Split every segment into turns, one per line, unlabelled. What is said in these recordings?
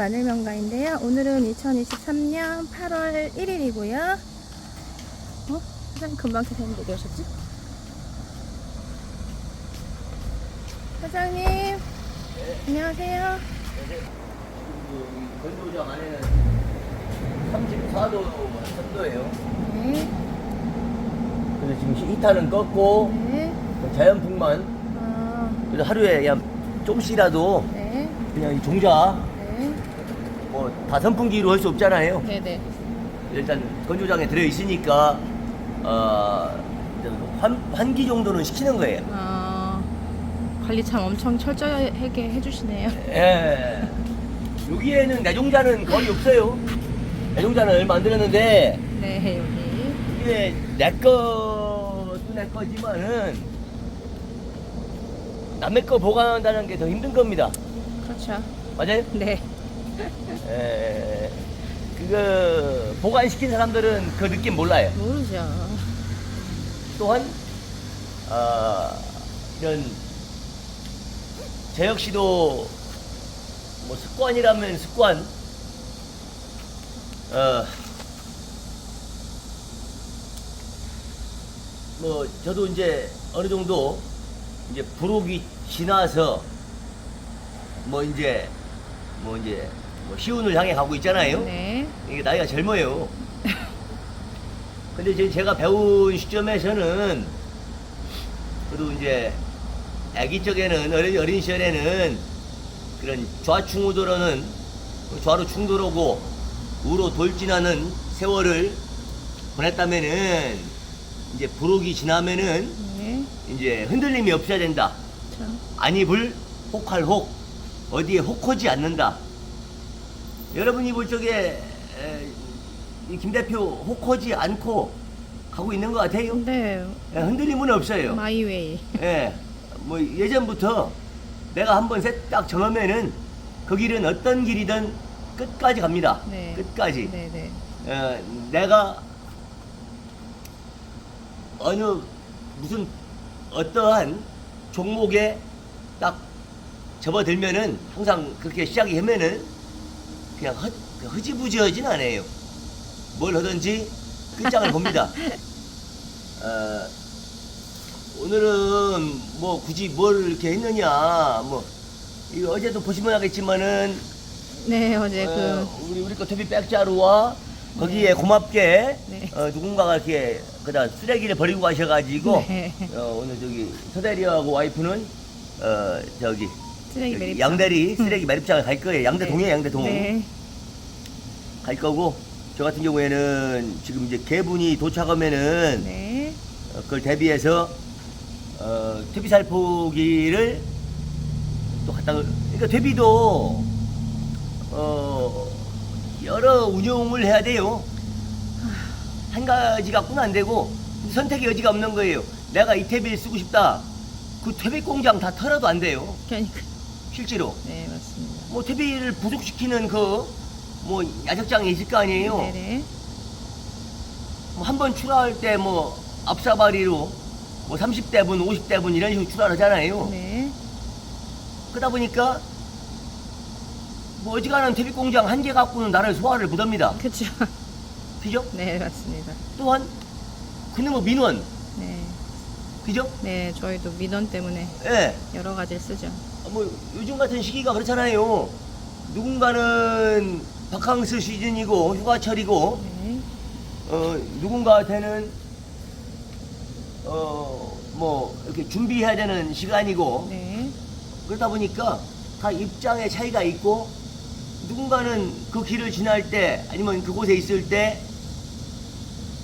마늘 명가인데요. 오늘은 2023년 8월 1일이고요. 사장님 금방 사장님 어디 오셨지? 사장님,
네.
안녕하세요.
건조장 안에는 34도 섭도예요.
네.
그래서 지금 히터는 껐고
네.
자연풍만. 그래서 하루에 그냥 조금씩이라도
네.
그냥 이 종자
네.
뭐 다 선풍기로 할 수 없잖아요.
네네.
일단 건조장에 들어 있으니까 환기 정도는 시키는 거예요.
관리 참 엄청 철저하게 해주시네요.
예. 여기에는 내종자는 거의 없어요. 내종자는 얼마 안 들었는데
네, 여기.
이게 내 거도 내 거지만은 남의 거 보관한다는 게 더 힘든 겁니다.
그렇죠.
맞아요?
네.
그거 보관시킨 사람들은 그 느낌 몰라요.
모르죠.
또한 이런 저 역시도 뭐 습관이라면 습관. 뭐 저도 이제 어느 정도 이제 부록이 지나서 뭐 시운을 향해 가고 있잖아요.
네.
이게 나이가 젊어요. 근데 지금 제가 배운 시점에서는 그래도 이제 아기 쪽에는 어린 시절에는 그런 좌충우도로는 좌로 충돌하고 우로 돌진하는 세월을 보냈다면은 이제 부록이 지나면은
네.
이제 흔들림이 없어야 된다.
그렇죠.
안입을 혹할 혹 어디에 혹하지 않는다. 여러분이 볼 적에 이 김 대표 혹하지 않고 가고 있는 것 같아요.
네.
예, 흔들림은 없어요.
마이웨이.
예, 뭐 예전부터 내가 한번 딱 정하면은 그 길은 어떤 길이든 끝까지 갑니다.
네.
끝까지.
네네.
내가 무슨 어떠한 종목에 딱 접어들면은 항상 그렇게 시작이 하면은 그냥 흐지부지하진 않아요. 뭘 하든지 끝장을 봅니다. 오늘은 뭐 굳이 뭘 이렇게 했느냐, 뭐 이거 어제도 보시면 알겠지만은
네, 어제
우리 거 토비 백자루와 거기에 고맙게
네.
누군가가 이렇게 그다 쓰레기를 버리고 가셔가지고
네.
오늘 저기 서대리하고 와이프는 저기
쓰레기 매립장.
양대리 쓰레기 매립장을 갈 거예요. 양대동이에요, 양대동.
네.
갈 거고 저 같은 경우에는 지금 이제 개분이 도착하면은
네.
그걸 대비해서 퇴비 살포기를 또 갖다 그러니까 퇴비도 여러 운용을 해야 돼요. 한 가지 갖고는 안 되고 선택의 여지가 없는 거예요. 내가 이 퇴비를 쓰고 싶다. 그 퇴비 공장 다 털어도 안 돼요.
그러니까.
실제로.
네, 맞습니다.
뭐 퇴비를 부족시키는 뭐 야적장이 있을 거 아니에요.
네네.
뭐 한 번 출하할 때 뭐 앞사바리로 뭐 30대분, 50대분 이런 식으로 출하를 하잖아요.
네.
그러다 보니까 뭐 어지간한 퇴비 공장 한 개 갖고는 나를 소화를 못합니다.
그렇죠.
그죠?
네, 맞습니다.
또한 그놈의 민원,
네.
그죠?
네, 저희도 민원 때문에
예.
여러 가지를 쓰죠.
뭐 요즘 같은 시기가 그렇잖아요. 누군가는 바캉스 시즌이고 휴가철이고
네.
누군가한테는 뭐 이렇게 준비해야 되는 시간이고
네.
그러다 보니까 다 입장의 차이가 있고 누군가는 그 길을 지날 때 아니면 그곳에 있을 때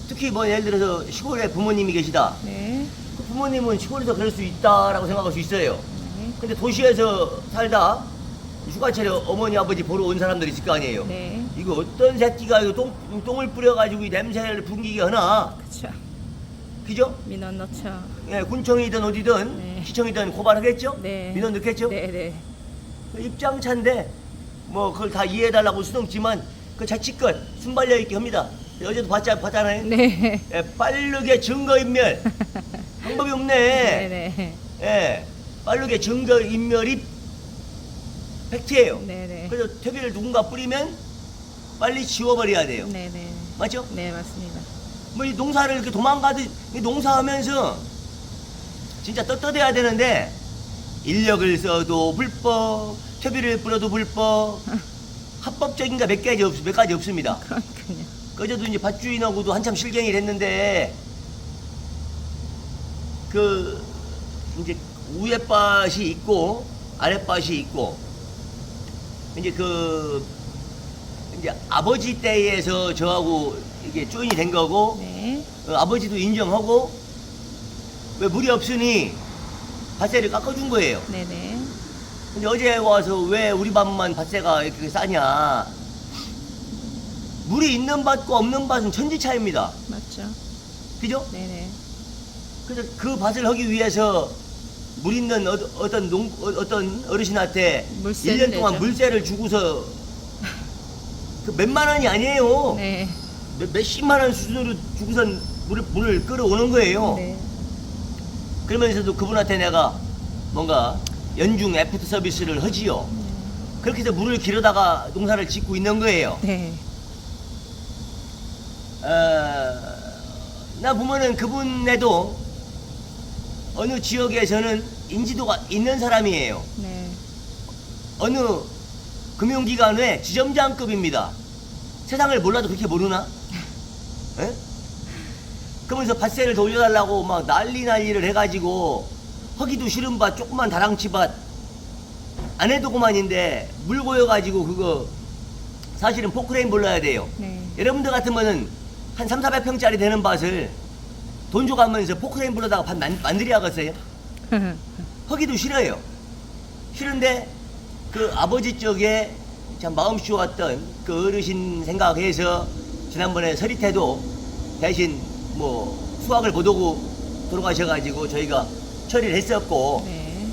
특히 뭐 예를 들어서 시골에 부모님이 계시다.
네.
그 부모님은 시골에서 그럴 수 있다라고 생각할 수 있어요.
네.
근데 도시에서 살다 휴가철에 어머니 아버지 보러 온 사람들이 있을 거 아니에요.
네.
이거 어떤 새끼가 이거 똥을 뿌려가지고 이 냄새를 풍기게 하나.
그렇죠.
그죠?
민원 넣죠.
예, 군청이든 어디든
네.
시청이든 고발하겠죠?
네.
민원 넣겠죠?
네, 네.
입장차인데 뭐 그걸 다 이해해달라고 수도 없지만 그 자칫껏 순발력 있게 합니다. 어제도 봤잖아요.
네.
예, 빠르게 증거인멸 방법이 없네.
네, 네.
예, 빠르게 증거인멸이 팩트예요.
네네.
그래서 퇴비를 누군가 뿌리면 빨리 지워버려야 돼요.
네네.
맞죠?
네, 맞습니다.
뭐 이 농사를 이렇게 도망가듯 이 농사하면서 진짜 떳떳해야 되는데 인력을 써도 불법, 퇴비를 뿌려도 불법, 합법적인 게 몇 가지 없습니다.
그러니까요.
그저도 이제 밭주인하고도 한참 실갱이를 했는데 그 이제 위에 밭이 있고 아래 밭이 있고 이제 그 이제 아버지 때에서 저하고 이게 조인이 된 거고
네.
아버지도 인정하고 왜 물이 없으니 밭세를 깎아준 거예요.
네네.
근데 어제 와서 왜 우리 밭만 밭세가 이렇게 싸냐? 물이 있는 밭과 없는 밭은 천지 차이입니다.
맞죠.
그죠?
네네.
그래서 그 밭을 하기 위해서 물 있는 어떤 어르신한테
물세를
1년 동안
내죠.
물세를 주고서 그 몇만 원이 아니에요.
네.
몇십만 원 수준으로 주고선 물을 끌어오는 거예요.
네.
그러면서도 그분한테 내가 뭔가 연중 애프터 서비스를 하지요. 그렇게 해서 물을 길어다가 농사를 짓고 있는 거예요.
네.
나 보면은 그분에도 어느 지역에서는 인지도가 있는 사람이에요.
네.
어느 금융기관의 지점장급입니다. 세상을 몰라도 그렇게 모르나? 에? 그러면서 밭세를 돌려달라고 막 난리를 해가지고 허기도 싫은 밭 조그만 다랑치 밭 안 해도 그만인데 물 고여가지고 그거 사실은 포크레인 불러야 돼요.
네.
여러분들 같으면은 한 3,400평짜리 되는 밭을 돈 줘가면서 포크레인 불러다가 밭 만들어야겠어요? 허기도 싫어요. 싫은데 그 아버지 쪽에 참 마음 씌웠던 그 어르신 생각해서 지난번에 서리태도 대신 뭐 수학을 못 오고 돌아가셔가지고 저희가 처리를 했었고
네.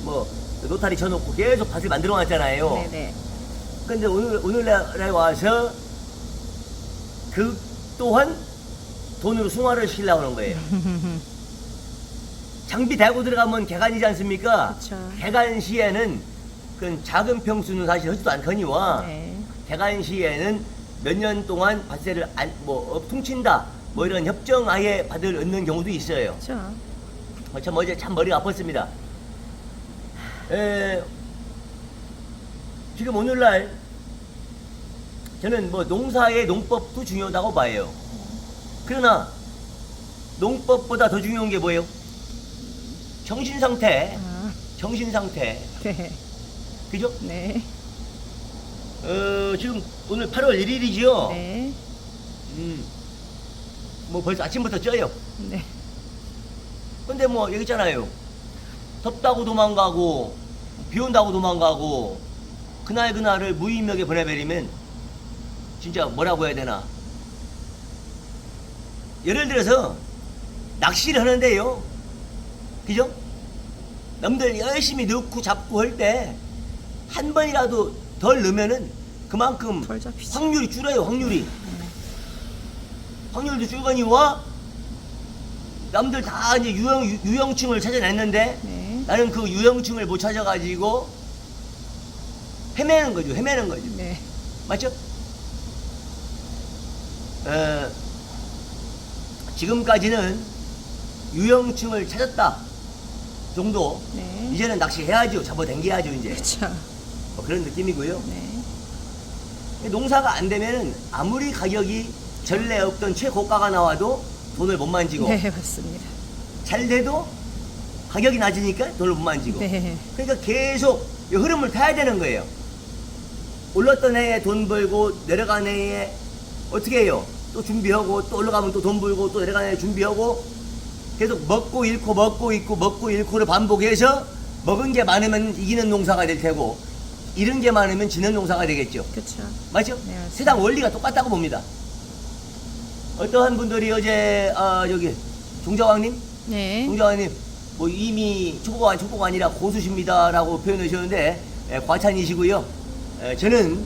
뭐 노타리 쳐놓고 계속 밭을 만들어 놨잖아요.
네네.
근데 오늘날에 와서 그 또한 돈으로 승화를 시키려고 하는 거예요. 장비 대고 들어가면 개간이지 않습니까?
그쵸.
개간 시에는 그 작은 평수는 사실 하지도 않거니와
네.
개간 시에는 몇 년 동안 밭세를 퉁친다 뭐 이런 협정하에 밭을 얻는 경우도 있어요.
그렇죠.
참 어제 참 머리가 아팠습니다. 지금 오늘날 저는 뭐 농사의 농법도 중요하다고 봐요. 그러나 농법보다 더 중요한 게 뭐예요? 정신상태.
아,
정신상태.
네.
그죠?
네.
지금 오늘 8월 1일이죠?
네.
뭐 벌써 아침부터 쪄요.
네.
근데 뭐 여기 있잖아요. 덥다고 도망가고 비 온다고 도망가고 그날을 무의미하게 보내버리면 진짜 뭐라고 해야 되나. 예를 들어서 낚시를 하는데요. 그죠? 남들 열심히 넣고 잡고 할 때 한 번이라도 덜 넣으면은 그만큼
덜 잡히죠.
확률이 줄어요. 확률도 줄거니와 남들 다 이제 유형층을 찾아냈는데
네.
나는 그 유형층을 못 찾아가지고 헤매는 거죠.
네.
맞죠? 지금까지는 유형층을 찾았다 정도.
네.
이제는 낚시해야죠. 잡아당겨야죠 이제.
그렇죠.
뭐 그런 느낌이고요.
네.
농사가 안 되면은 아무리 가격이 전례 없던 최고가가 나와도 돈을 못 만지고
네, 맞습니다.
잘 돼도 가격이 낮으니까 돈을 못 만지고.
네.
그러니까 계속 이 흐름을 타야 되는 거예요. 올랐던 해에 돈 벌고 내려간 해에 어떻게 해요? 또 준비하고 또 올라가면 또 돈 벌고 또 내려간 해에 준비하고 계속 먹고 잃고 먹고 잃고 먹고 잃고를 반복해서 먹은 게 많으면 이기는 농사가 될 테고 잃은 게 많으면 지는 농사가 되겠죠.
그렇죠.
맞죠?
네, 맞습니다.
세상 원리가 똑같다고 봅니다. 어떠한 분들이 어제 저기 종자왕님
네.
종자왕님 뭐 이미 초보가 아니라 고수십니다라고 표현하셨는데 과찬이시고요. 저는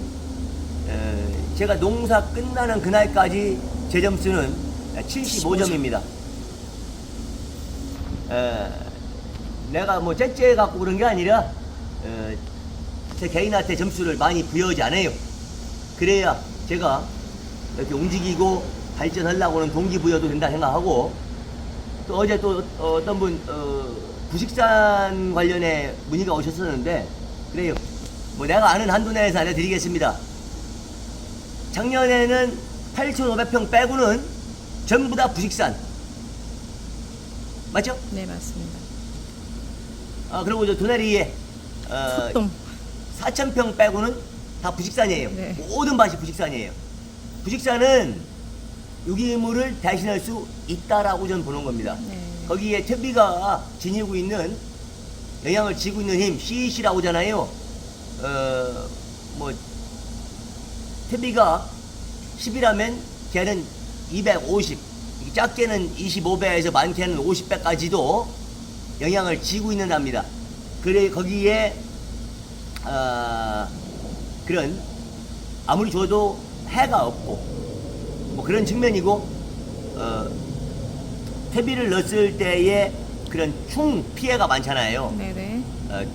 제가 농사 끝나는 그날까지 제 점수는 75점입니다. 내가 뭐 째째 갖고 그런 게 아니라 제 개인한테 점수를 많이 부여하지 않아요. 그래야 제가 이렇게 움직이고 발전하려고는 동기부여도 된다 생각하고, 또 어제 또 어떤 분 부식산 관련해 문의가 오셨었는데, 그래요. 뭐 내가 아는 한도 내에서 알려드리겠습니다. 작년에는 8,500평 빼고는 전부 다 부식산. 맞죠?
네, 맞습니다.
그리고 저 도내리에
소똥.
4,000평 빼고는 다 부식산이에요.
네.
모든 밭이 부식산이에요. 부식산은 유기물을 대신할 수 있다라고 저는 보는 겁니다.
네.
거기에 퇴비가 지니고 있는, 영향을 지고 있는 힘, CEC라고 하잖아요. 뭐 퇴비가 10이라면 걔는 250, 작게는 25배에서 많게는 50배까지도 영향을 지고 있는답니다. 그래 거기에 그런 아무리 줘도 해가 없고 뭐 그런 측면이고, 퇴비를 넣었을 때의 그런 충 피해가 많잖아요.
네네.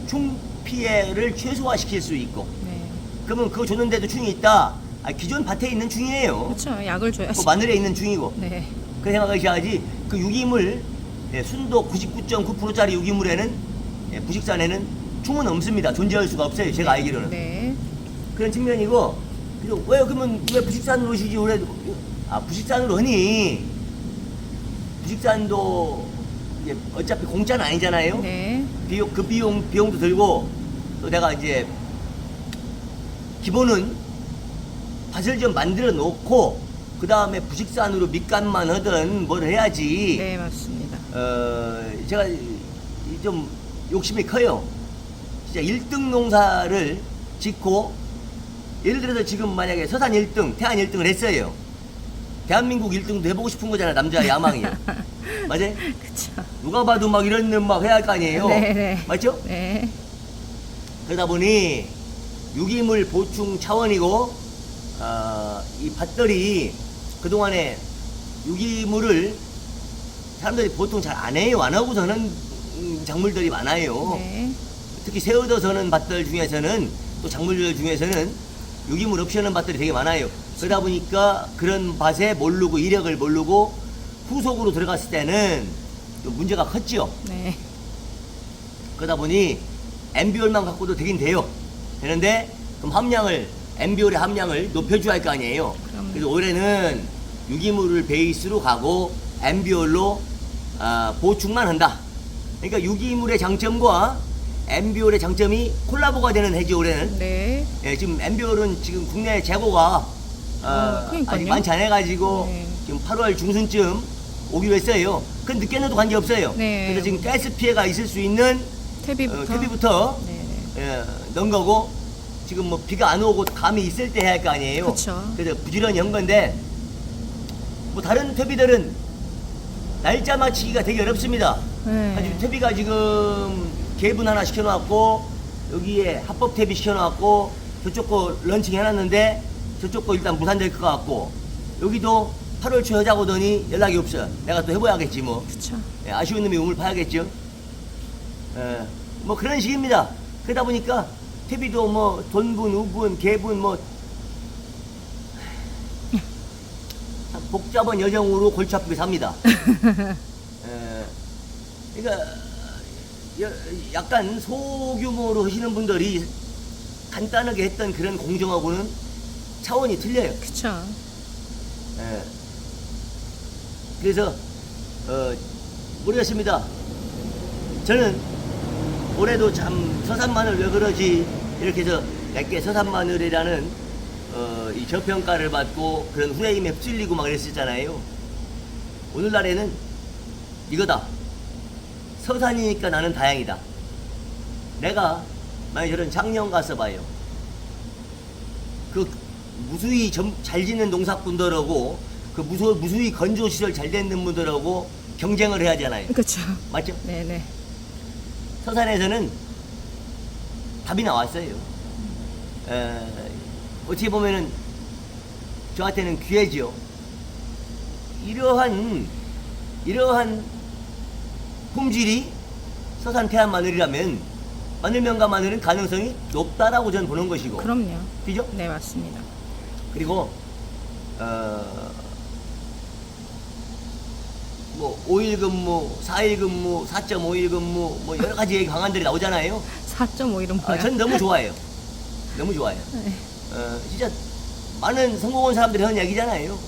충 피해를 최소화시킬 수 있고,
네.
그러면 그거 줬는데도 충이 있다. 기존 밭에 있는 충이에요.
그렇죠. 약을 줘야지.
그 마늘에 있는 충이고.
네.
그 생각하셔야지. 그 유기물, 순도 99.9%짜리 유기물에는, 부식산에는 충은 없습니다. 존재할 수가 없어요. 제가 알기로는.
네.
그런 측면이고, 그래서 왜 그러면 왜 부식산으로 오시지? 올해 부식산으로 하니 부식산도 이제 어차피 공짜는 아니잖아요.
네.
비용도 들고, 또 내가 이제 기본은 밭을 좀 만들어 놓고 그 다음에 부식산으로 밑간만 하든 뭘 해야지.
네, 맞습니다.
제가 좀 욕심이 커요. 진짜 1등 농사를 짓고, 예를 들어서 지금 만약에 서산 1등, 태안 1등을 했어요. 대한민국 1등도 해보고 싶은 거잖아, 남자의 야망이요. 맞아요?
그쵸.
누가 봐도 막 이런 일 막 해야 할 거 아니에요.
네네.
맞죠?
네.
그러다 보니 유기물 보충 차원이고, 이 밭들이 그동안에 유기물을 사람들이 보통 잘 안 해요. 안 하고 서는 작물들이 많아요.
네.
특히 새어서 서는 밭들 중에서는, 또 작물들 중에서는 유기물 없이 하는 밭들이 되게 많아요. 그러다 보니까 그런 밭에 모르고, 이력을 모르고 후속으로 들어갔을 때는 좀 문제가 컸죠.
네.
그러다 보니 MBOR만 갖고도 되긴 돼요. 되는데 그럼 MBOR의 함량을 높여줘야 할 거 아니에요.
그럼요.
그래서 올해는 유기물을 베이스로 가고 MBOR로 보충만 한다. 그러니까 유기물의 장점과 MBOR의 장점이 콜라보가 되는 해지 올해는.
네.
지금 MBOR은 지금 국내 재고가
그러니까요.
아직 많지 않아가지고
네.
지금 8월 중순쯤 오기로 했어요. 그건 늦게 넣어도 관계없어요.
네.
그래서 지금 가스 피해가 있을 수 있는 퇴비부터
네.
넣은 거고, 지금 뭐 비가 안 오고 감이 있을 때 해야 할 거 아니에요.
그쵸.
그래서 부지런히 한 건데, 뭐 다른 퇴비들은 날짜 맞추기가 되게 어렵습니다.
네.
아주 퇴비가 지금 개분 하나 시켜놓았고, 여기에 합법 퇴비 시켜놓았고, 저쪽 거 런칭 해놨는데 저쪽 거 일단 무산될 것 같고, 여기도 8월 초 하자고 하더니 연락이 없어요. 내가 또 해봐야겠지 뭐.
그쵸.
아쉬운 놈이 우물 파야겠죠. 뭐 그런 식입니다. 그러다 보니까 퇴비도 뭐 돈분, 우분, 개분 뭐 복잡한 여정으로 골치 아프게 삽니다. 그러니까 약간 소규모로 하시는 분들이 간단하게 했던 그런 공정하고는 차원이 틀려요.
그쵸.
그래서 모르겠습니다. 저는 올해도 참 서산마늘 왜 그러지 이렇게 해서 내게 서산마늘이라는 이 저평가를 받고 그런 후레임에 휩쓸리고 막 그랬었잖아요. 오늘날에는 이거다. 서산이니까 나는 다행이다. 내가 만약 저런 작년 가서 봐요. 그 무수히 잘 짓는 농사꾼들하고 그 무수히 건조시설 잘 되는 분들하고 경쟁을 해야 하잖아요.
그쵸.
맞죠?
네네.
서산에서는 답이 나왔어요. 어떻게 보면은 저한테는 기회죠. 이러한 품질이 서산 태안 마늘이라면 마늘명과 마늘은 가능성이 높다라고 저는 보는 것이고.
그럼요.
그죠?
네, 맞습니다.
그리고 뭐 5일 근무, 4일 근무, 4.5일 근무 뭐 여러 가지 방안들이 나오잖아요.
4.5일은 뭐야?
전 너무 좋아해요. 너무 좋아요.
네.
진짜 많은 성공한 사람들이 하는 얘기잖아요.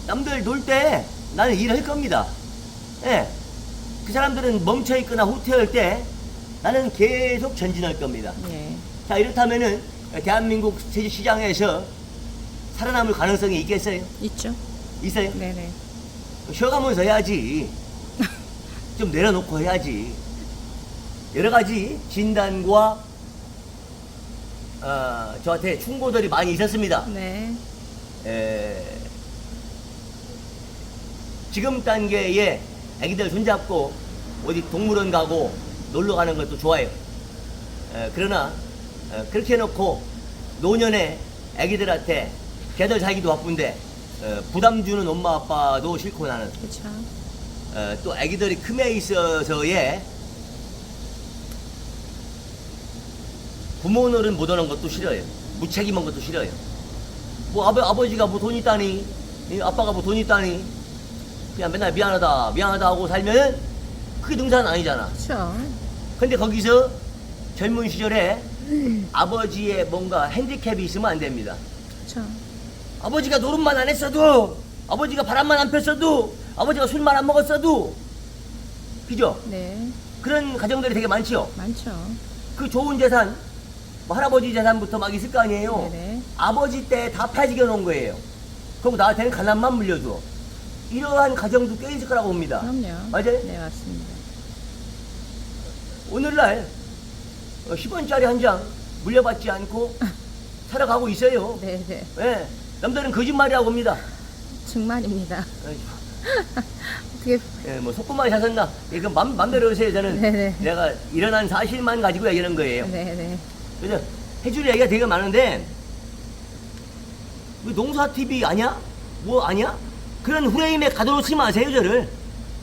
남들 놀 때 나는 일할 겁니다. 예. 그 사람들은 멈춰있거나 후퇴할 때 나는 계속 전진할 겁니다.
예.
자, 이렇다면은 대한민국 시장에서 살아남을 가능성이 있겠어요?
있죠?
있어요?
네네.
쉬어가면서 해야지. 좀 내려놓고 해야지. 여러 가지 진단과 저한테 충고들이 많이 있었습니다.
네.
지금 단계에 아기들 손잡고 어디 동물원 가고 놀러 가는 것도 좋아요. 그러나 그렇게 해놓고 노년에 아기들한테 걔들 자기도 바쁜데 부담 주는 엄마 아빠도 싫고 나는
그쵸.
또 아기들이 큼에 있어서의 부모 노릇 못 하는 것도 싫어요. 무책임한 것도 싫어요. 뭐 아버지가 뭐 돈 있다니, 아빠가 뭐 돈 있다니, 그냥 맨날 미안하다 미안하다 하고 살면은 그게 능사는 아니잖아.
그쵸.
근데 거기서 젊은 시절에 아버지의 뭔가 핸디캡이 있으면 안 됩니다.
그쵸.
아버지가 노릇만 안 했어도, 아버지가 바람만 안 폈어도, 아버지가 술만 안 먹었어도, 그죠?
네.
그런 가정들이 되게 많지요.
많죠.
그 좋은 재산, 뭐 할아버지 재산부터 막 있을 거 아니에요.
네네.
아버지 때 다 파지겨 놓은 거예요. 그리고 나한테는 가난만 물려줘. 이러한 가정도 꽤 있을 거라고 봅니다.
그럼요.
맞아요?
네, 맞습니다.
오늘날 10원짜리 한 장 물려받지 않고 살아가고 있어요.
네네.
예, 남들은 거짓말이라고 봅니다.
정말입니다.
아이고,
어떻게,
예, 뭐 속구만이 사셨나? 이거 맘대로 하세요. 저는
네네.
내가 일어난 사실만 가지고 얘기하는 거예요.
네네.
그래서 해줄 얘기가 되게 많은데, 뭐 농사 TV 아냐? 뭐 아냐? 그런 후레임에 가둬놓지 마세요, 저를.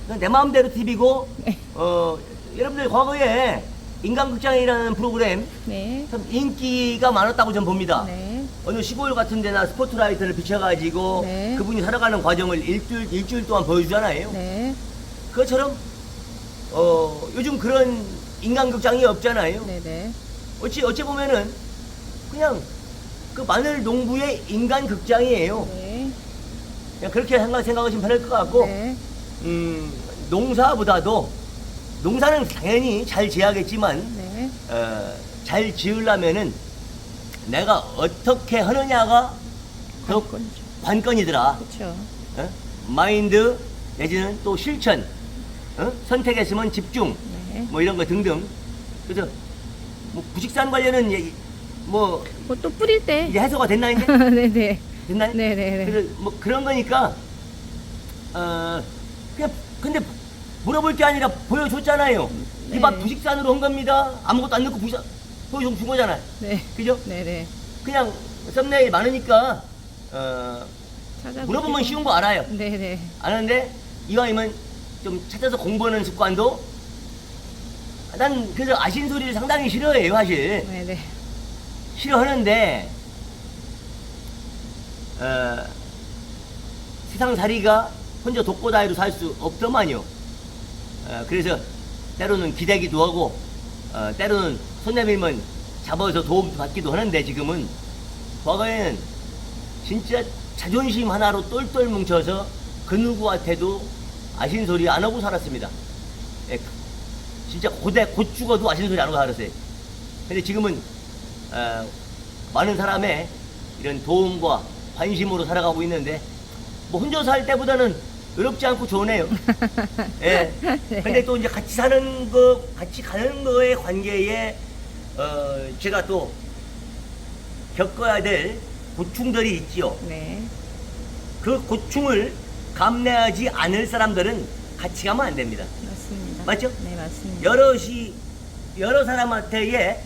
그냥 내 마음대로 TV고,
네.
여러분들 과거에 인간극장이라는 프로그램
네.
참 인기가 많았다고 저는 봅니다.
네.
어느 시골 같은 데나 스포트라이트를 비춰가지고
네.
그분이 살아가는 과정을 일주일 동안 보여주잖아요.
네.
그것처럼, 요즘 그런 인간극장이 없잖아요.
네네.
어찌 보면은 그냥 그 마늘 농부의 인간극장이에요.
네.
그냥 그렇게 생각하시면 편할 것 같고,
네.
농사보다도 농사는 당연히 잘 지어야겠지만
네.
잘 지으려면은 내가 어떻게 하느냐가 더
관건이죠.
관건이더라.
그쵸.
마인드 내지는 또 실천, 선택했으면 집중,
네.
뭐 이런 거 등등. 그래서 뭐 부식산 관련은 뭐
뭐 또 뿌릴 때.
이제 해소가 됐나 이제?
네네.
됐나?
네네네.
그래서 뭐 그런 거니까 그냥 근데 물어볼 게 아니라 보여줬잖아요.
네.
이 밥 부식산으로 한 겁니다. 아무것도 안 넣고 부식산 보여준 거잖아요.
네.
그죠?
네네.
그냥 썸네일 많으니까
찾아보시고.
물어보면 쉬운 거 알아요.
네네.
아는데 이왕이면 좀 찾아서 공부하는 습관도, 난 그래서 아신 소리를 상당히 싫어해요, 사실.
네네.
싫어하는데 세상살이가 혼자 독고다이로 살 수 없더만요. 그래서 때로는 기대기도 하고 때로는 손 내밀면 잡아서 도움 받기도 하는데, 지금은 과거에는 진짜 자존심 하나로 똘똘 뭉쳐서 그 누구한테도 아신 소리 안 하고 살았습니다. 예, 진짜 곧 죽어도 아신 소리 안 하고 살았어요. 근데 지금은 많은 사람의 이런 도움과 관심으로 살아가고 있는데, 뭐 혼자 살 때보다는 어렵지 않고 좋으네요. 예.
네.
근데 또 이제 같이 사는 거, 같이 가는 거의 관계에 제가 또 겪어야 될 고충들이 있지요.
네.
그 고충을 감내하지 않을 사람들은 같이 가면 안 됩니다.
맞습니다.
맞죠?
네, 맞습니다.
여러 사람한테의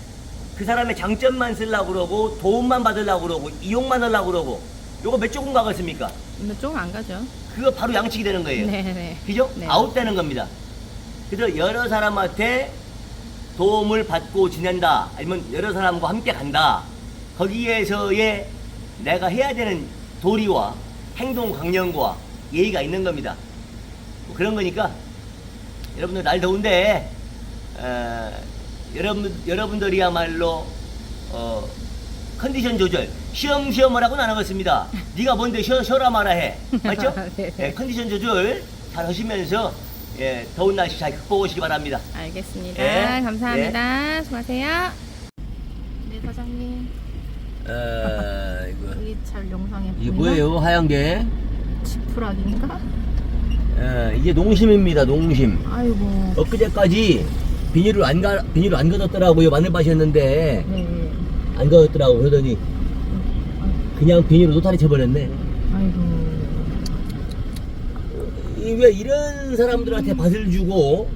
그 사람의 장점만 쓰려고 그러고, 도움만 받으려고 그러고, 이용만 하려고 그러고, 요거 몇 조금 가겠습니까?
몇 조금 안 가죠?
그거 바로 양측이 되는 거예요.
네네.
그죠?
네.
아웃되는 겁니다. 그래서 여러 사람한테 도움을 받고 지낸다. 아니면 여러 사람과 함께 간다. 거기에서의 내가 해야 되는 도리와 행동 강령과 예의가 있는 겁니다. 뭐 그런 거니까 여러분들 날 더운데 여러분들이야말로 컨디션 조절 시험 하라고는 안 하겠습니다. 네가 뭔데 쉬어라 마라 해. 맞죠?
네.
예, 컨디션 조절 잘 하시면서 예, 더운 날씨 잘 극복하시기 바랍니다.
알겠습니다.
예.
감사합니다. 수고하세요. 네, 사장님.
이거
여기 잘 영상에
이게
보이나?
뭐예요? 하얀 게?
지푸라기인가?
이게 농심입니다. 농심.
아이고.
엊그제까지 비닐을 안 걷었더라고요. 마늘밭이었는데
네.
안 걷었더라고. 그러더니 그냥 비닐로 노타리 쳐버렸네.
아이고.
왜 이런 사람들한테 밭을 주고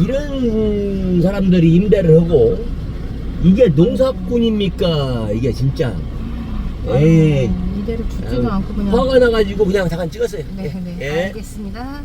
이런 사람들이 임대를 하고 이게 농사꾼입니까? 이게 진짜. 에이.
이대로 죽지도 않고 그냥.
화가 나가지고 그냥 잠깐 찍었어요.
네, 네.
예.
알겠습니다.